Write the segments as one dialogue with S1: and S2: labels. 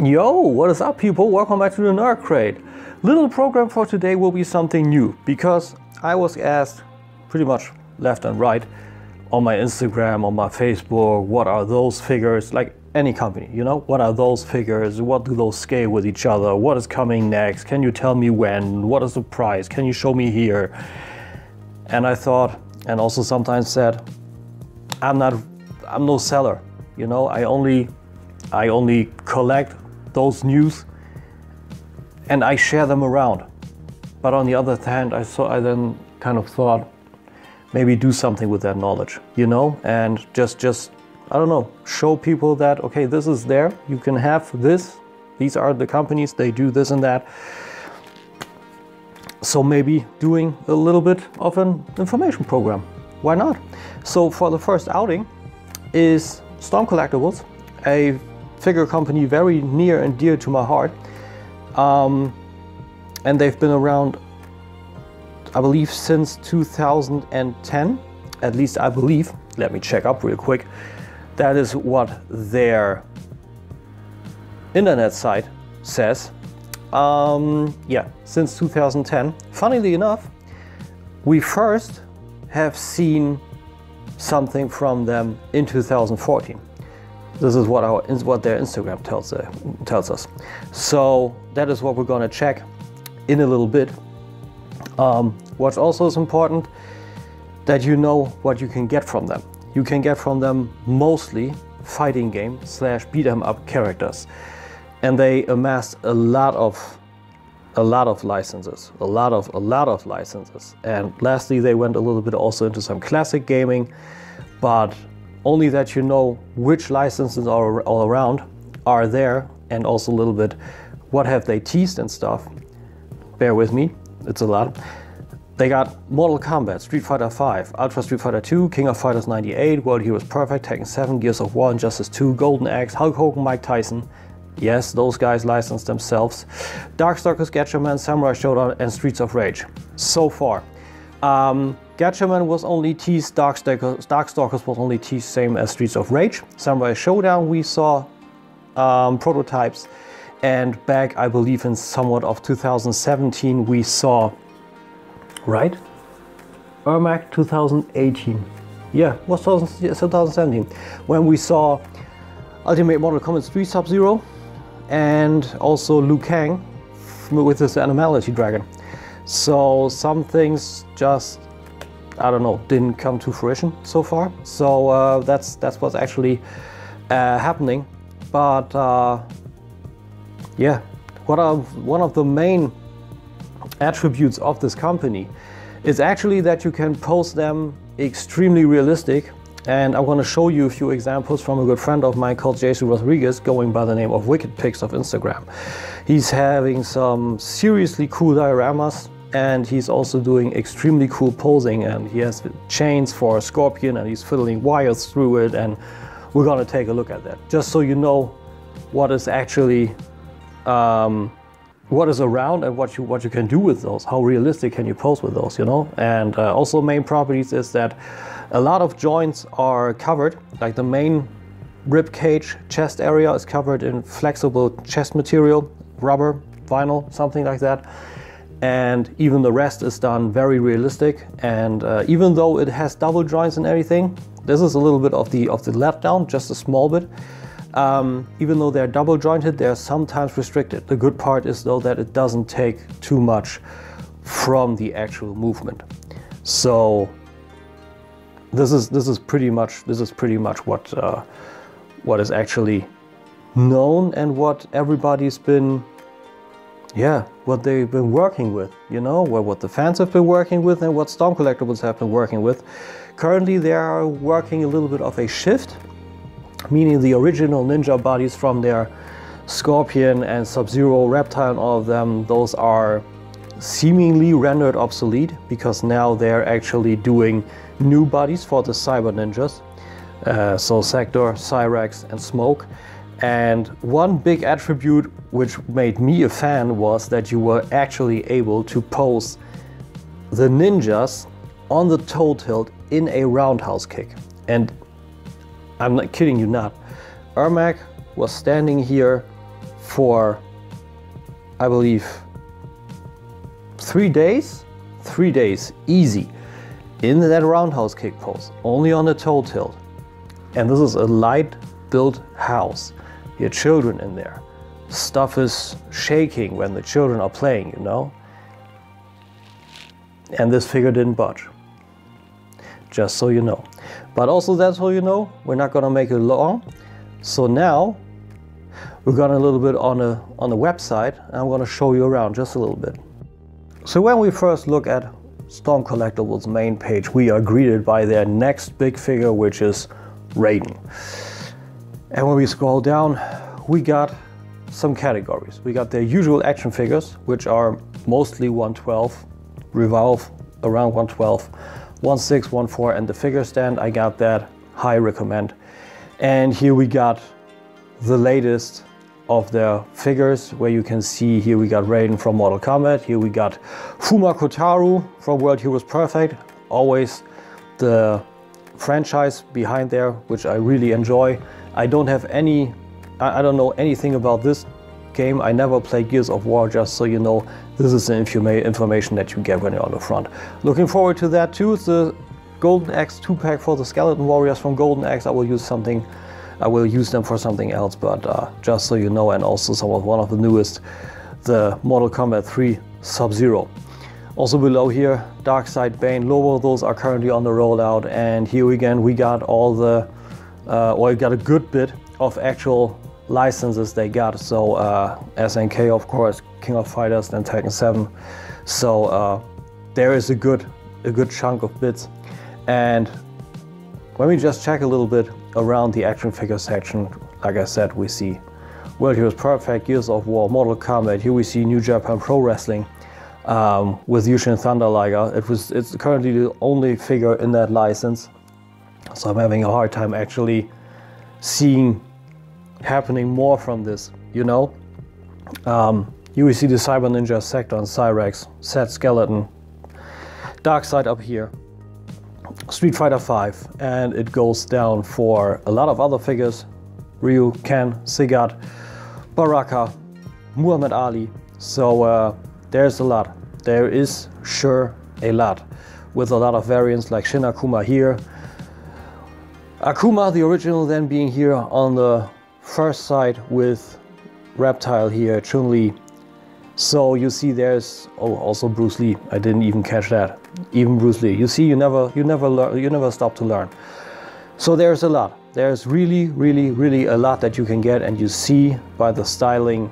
S1: Yo, what is up, people? Welcome back to the Nerd Crate. Little program for today will be something new because I was asked pretty much left and right on my Instagram, on my Facebook, what are those figures, like any company, you know, what are those figures, what do those scale with each other, what is coming next, can you tell me when, what is the price, can you show me here? And I thought, and also sometimes said, I'm no seller, you know, I only collect those news and I share them around. But on the other hand, I then kind of thought maybe do something with that knowledge, you know, and just I don't know, show people that okay, this is there, you can have this, these are the companies, they do this and that. So maybe doing a little bit of an information program, why not? So for the first outing is Storm Collectibles, a figure company very near and dear to my heart, and they've been around, I believe, since 2010, at least I believe. Let me check up real quick. That is what their internet site says. Yeah, since 2010. Funnily enough, we first have seen something from them in 2014. This is what their Instagram tells us. So that is what we're going to check in a little bit. What also is important, that you know what you can get from them. You can get from them mostly fighting game / beat 'em up characters, and they amassed a lot of licenses, a lot of licenses. And lastly, they went a little bit also into some classic gaming, but only that you know which licenses are all around are there, and also a little bit what have they teased and stuff. Bear with me, it's a lot. They got Mortal Kombat, Street Fighter V, Ultra Street Fighter 2, King of Fighters 98, World Heroes Perfect, Tekken 7, Gears of War, Injustice 2, Golden Axe, Hulk Hogan, Mike Tyson. Yes, those guys licensed themselves. Darkstalkers, Gatchaman, Samurai Showdown, and Streets of Rage. So far. Gatchaman was only teased, Darkstalkers was only teased, same as Streets of Rage. Samurai Showdown we saw prototypes, and back I believe in somewhat of 2017 we saw, right? Ermac 2018. Yeah, was 2017 when we saw Ultimate Mortal Kombat 3 Sub-Zero and also Liu Kang with his Animality Dragon. So some things just, I don't know, didn't come to fruition so far. So that's what's actually happening. But yeah, one of the main attributes of this company is actually that you can post them extremely realistic. And I want to show you a few examples from a good friend of mine called Jason Rodriguez, going by the name of Wicked Pics of Instagram. He's having some seriously cool dioramas, and he's also doing extremely cool posing, and he has chains for a scorpion and he's fiddling wires through it, and we're gonna take a look at that just so you know what is actually what is around and what you can do with those, how realistic can you pose with those, you know. And also main properties is that a lot of joints are covered, like the main rib cage chest area is covered in flexible chest material, rubber, vinyl, something like that. And even the rest is done very realistic. And even though it has double joints and everything, this is a little bit of the letdown, just a small bit. Even though they're double jointed, they're sometimes restricted. The good part is though that it doesn't take too much from the actual movement. So this is pretty much what is actually known and what everybody's been, yeah, what they've been working with, you know, what the fans have been working with and what Storm Collectibles have been working with. Currently they are working a little bit of a shift, meaning the original ninja bodies from their Scorpion and Sub-Zero, Reptile and all of them, those are seemingly rendered obsolete because now they're actually doing new bodies for the Cyber Ninjas. So Sector, Cyrax and Smoke. And one big attribute which made me a fan was that you were actually able to pose the ninjas on the toe tilt in a roundhouse kick. And I'm not kidding you not. Ermac was standing here for, I believe, 3 days? 3 days, easy, in that roundhouse kick pose, only on the toe tilt. And this is a light built house. Your children in there. Stuff is shaking when the children are playing, you know? And this figure didn't budge. Just so you know. But also that's so you know, we're not gonna make it long. So now we're gonna a little bit on the website, and I'm gonna show you around just a little bit. So when we first look at Storm Collectibles main page, we are greeted by their next big figure, which is Raiden. And when we scroll down, we got some categories. We got their usual action figures, which are mostly 112, revolve around 112, 16, 14, and the figure stand, I got that, high recommend. And here we got the latest of their figures, where you can see here we got Raiden from Mortal Kombat, here we got Fuma Kotaru from World Heroes Perfect, always the franchise behind there, which I really enjoy. I don't have any, I don't know anything about this game. I never played Gears of War, just so you know. This is the information that you get when you're on the front. Looking forward to that too. It's the Golden Axe 2-pack for the Skeleton Warriors from Golden Axe. I will use them for something else, but just so you know, and also one of the newest, the Mortal Kombat 3 Sub-Zero. Also below here, Darkseid, Bane, Lobo, those are currently on the rollout, and here again we got all the, we got a good bit of actual licenses they got. So SNK, of course, King of Fighters, then Tekken 7. So there is a good chunk of bits. And when we just check a little bit around the action figure section, like I said, we see World Heroes Perfect, Gears of War, Mortal Kombat. Here we see New Japan Pro Wrestling with Yushin Thunder Liger. It's currently the only figure in that license, so I'm having a hard time actually seeing happening more from this, you know. Here we see the Cyber Ninja, Sector, and Cyrex, Set Skeleton, Darkseid up here, Street Fighter V, and it goes down for a lot of other figures: Ryu, Ken, Sagat, Baraka, Muhammad Ali. So there's a lot. There is sure a lot, with a lot of variants like Shin Akuma here. Akuma, the original, then being here on the first side with Reptile here, Chun-Li. So you see there's, oh, also Bruce Lee. I didn't even catch that. Even Bruce Lee. You see, you never stop to learn. So there's a lot. There's really a lot that you can get, and you see by the styling,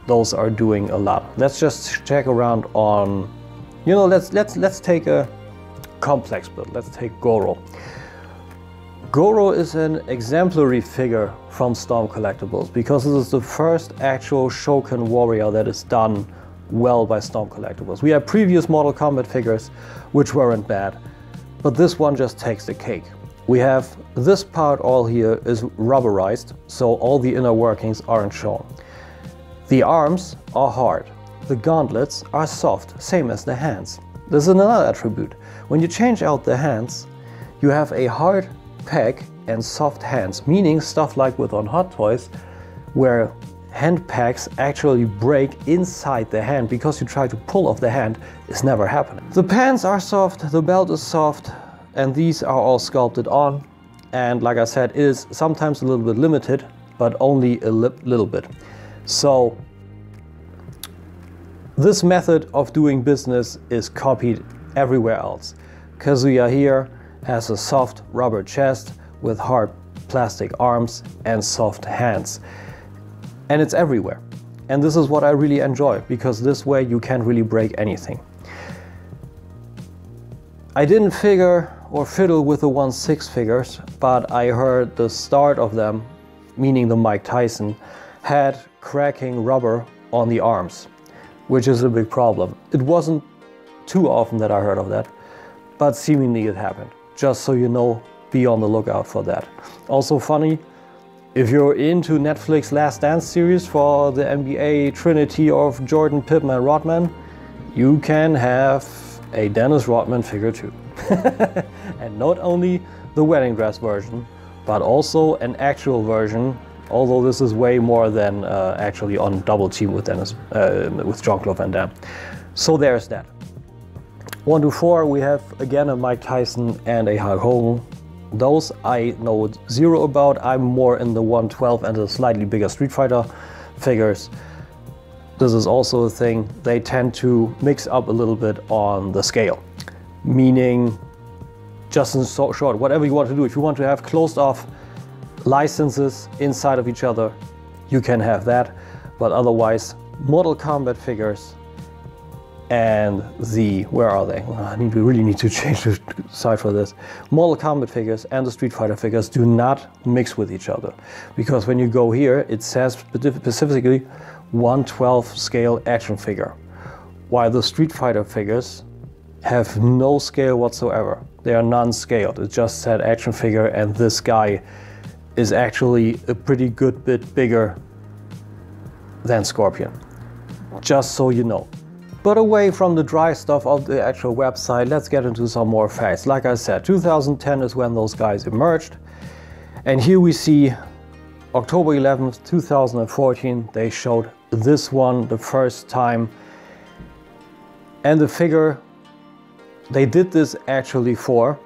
S1: those are doing a lot. Let's just check around on, you know, let's take a complex build. Let's take Goro. Goro is an exemplary figure from Storm Collectibles, because this is the first actual Shokan warrior that is done well by Storm Collectibles. We had previous Mortal Kombat figures which weren't bad, but this one just takes the cake. We have this part all here is rubberized, so all the inner workings aren't shown. The arms are hard, the gauntlets are soft, same as the hands. This is another attribute. When you change out the hands, you have a hard pack and soft hands, meaning stuff like with on Hot Toys, where hand packs actually break inside the hand because you try to pull off the hand, is never happening. The pants are soft, the belt is soft, and these are all sculpted on. And like I said, it is sometimes a little bit limited, but only a little bit. So this method of doing business is copied everywhere else. Kazuya here has a soft rubber chest with hard plastic arms and soft hands. And it's everywhere. And this is what I really enjoy, because this way you can't really break anything. I didn't figure or fiddle with the 1/6 figures, but I heard the start of them, meaning the Mike Tyson, had cracking rubber on the arms, which is a big problem. It wasn't too often that I heard of that, but seemingly it happened. Just so you know, be on the lookout for that. Also funny, if you're into Netflix Last Dance series for the NBA Trinity of Jordan, Pippen, and Rodman, you can have a Dennis Rodman figure too. And not only the wedding dress version, but also an actual version although this is way more than actually on Double Team with Dennis, with Jean-Claude Van Damme. So there's that. 1 to 4 we have again a Mike Tyson and a Hulk Hogan. Those I know zero about. I'm more in the 112 and the slightly bigger Street Fighter figures. This is also a thing. They tend to mix up a little bit on the scale. Meaning, just in short, whatever you want to do. If you want to have closed off licenses inside of each other, you can have that. But otherwise, Mortal Kombat figures and the, where are they? We really need to change the side for this. Mortal Kombat figures and the Street Fighter figures do not mix with each other. Because when you go here, it says specifically 1/12 scale action figure. While the Street Fighter figures have no scale whatsoever. They are non-scaled. It just said action figure, and this guy is actually a pretty good bit bigger than Scorpion. Just so you know. But away from the dry stuff of the actual website, let's get into some more facts. Like I said, 2010 is when those guys emerged. And here we see October 11th, 2014, they showed this one the first time. And the figure, they did this actually for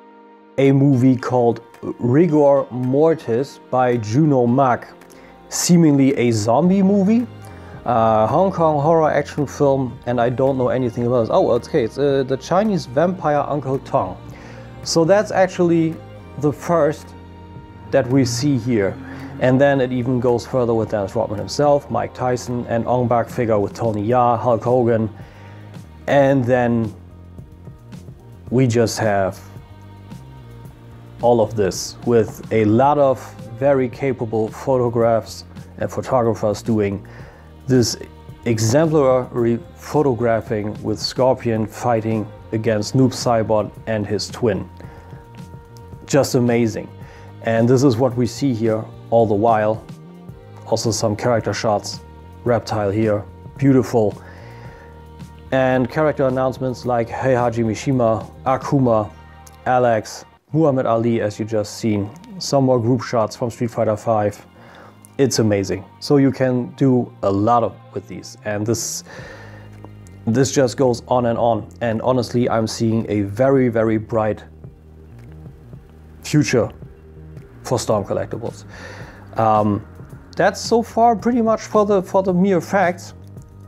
S1: a movie called Rigor Mortis by Juno Mak, seemingly a zombie movie, Hong Kong horror action film, and I don't know anything about it. Oh, okay, it's the Chinese vampire Uncle Tong. So that's actually the first that we see here. And then it even goes further with Dennis Rodman himself, Mike Tyson, and Ong Bak figure with Tony Ya, Hulk Hogan, and then we just have all of this with a lot of very capable photographs and photographers doing this exemplary photographing with Scorpion fighting against Noob Saibot and his twin. Just amazing. And this is what we see here all the while. Also some character shots. Reptile here, beautiful. And character announcements like Heihachi Mishima, Akuma, Alex, Muhammad Ali, as you just seen. Some more group shots from Street Fighter V. It's amazing. So you can do a lot with these. And this just goes on and on. And honestly, I'm seeing a very, very bright future for Storm Collectibles. That's so far pretty much for the mere facts.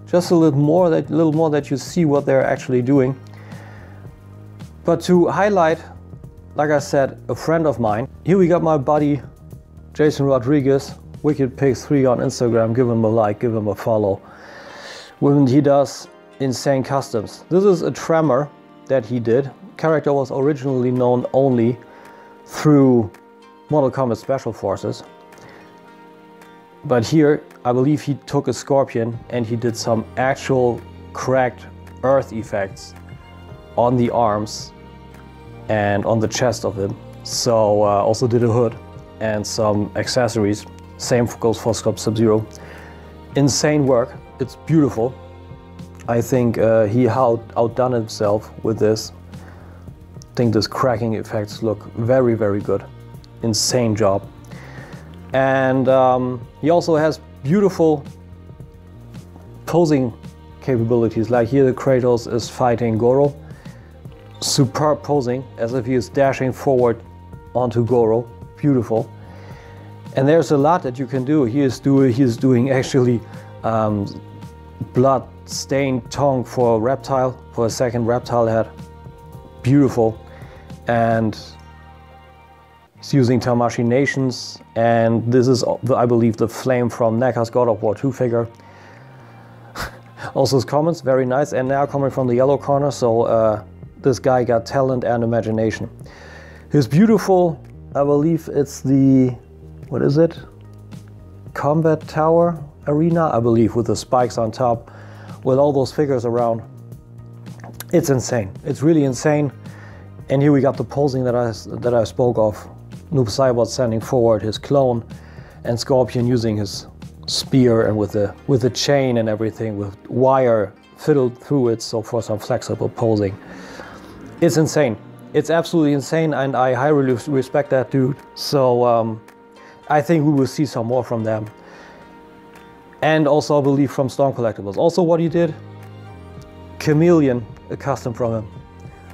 S1: Just a little more that you see what they're actually doing. But to highlight, like I said, a friend of mine. Here we got my buddy Jason Rodriguez, Wicked Pigs 3 on Instagram. Give him a like, give him a follow. He does insane customs. This is a Tremor that he did. Character was originally known only through Mortal Kombat Special Forces. But here, I believe he took a Scorpion and he did some actual cracked earth effects on the arms and on the chest of him. So also did a hood and some accessories. Same goes for Sub-Zero. Insane work. It's beautiful. I think he outdone himself with this. I think this cracking effects look very, very good. Insane job. And he also has beautiful posing capabilities. Like here the Kratos is fighting Goro. Superb posing, as if he is dashing forward onto Goro. Beautiful. And there's a lot that you can do. He is doing actually blood-stained tongue for a reptile, for a second reptile head. Beautiful. And he's using Tamashii Nations, and this is, I believe, the flame from NECA's God of War 2 figure. Also his comments, very nice, and now coming from the yellow corner, so this guy got talent and imagination. His beautiful, I believe it's the, what is it? Kombat Tower Arena, I believe, with the spikes on top, with all those figures around. It's insane. It's really insane. And here we got the posing that I spoke of. Noob Saibot standing forward, his clone, and Scorpion using his spear and with the chain and everything, with wire fiddled through it, so for some flexible posing. It's insane. It's absolutely insane, and I highly respect that dude. So I think we will see some more from them. And also I believe from Storm Collectibles. Also what he did, Chameleon, a custom from him,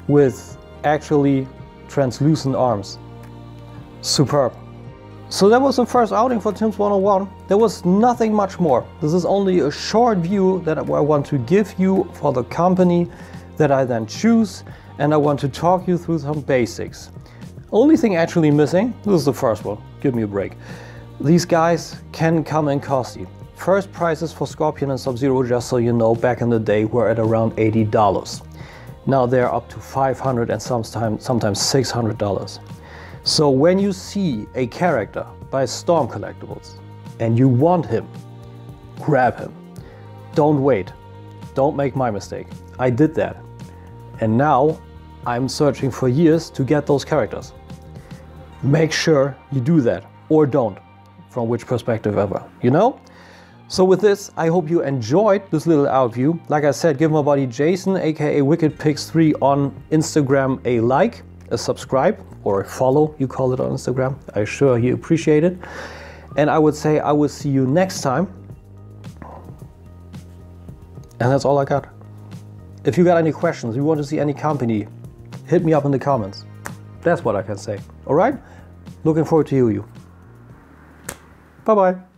S1: with actually translucent arms. Superb. So that was the first outing for Tim's 101. There was nothing much more. This is only a short view that I want to give you for the company that I then choose, and I want to talk you through some basics. Only thing actually missing, this is the first one, give me a break. These guys can come and cost you. First prices for Scorpion and Sub-Zero, just so you know, back in the day were at around $80. Now they're up to $500 and sometimes $600. So when you see a character by Storm Collectibles and you want him, grab him. Don't wait. Don't make my mistake. I did that. And now I'm searching for years to get those characters. Make sure you do that, or don't, from which perspective ever, you know? So with this, I hope you enjoyed this little outview. Like I said, give my buddy Jason, aka WickedPix3 on Instagram a like, a subscribe, or a follow, you call it on Instagram. I'm sure he appreciate it. And I would say I will see you next time. And that's all I got. If you got any questions, you want to see any company, hit me up in the comments. That's what I can say. All right? Looking forward to you. Bye-bye.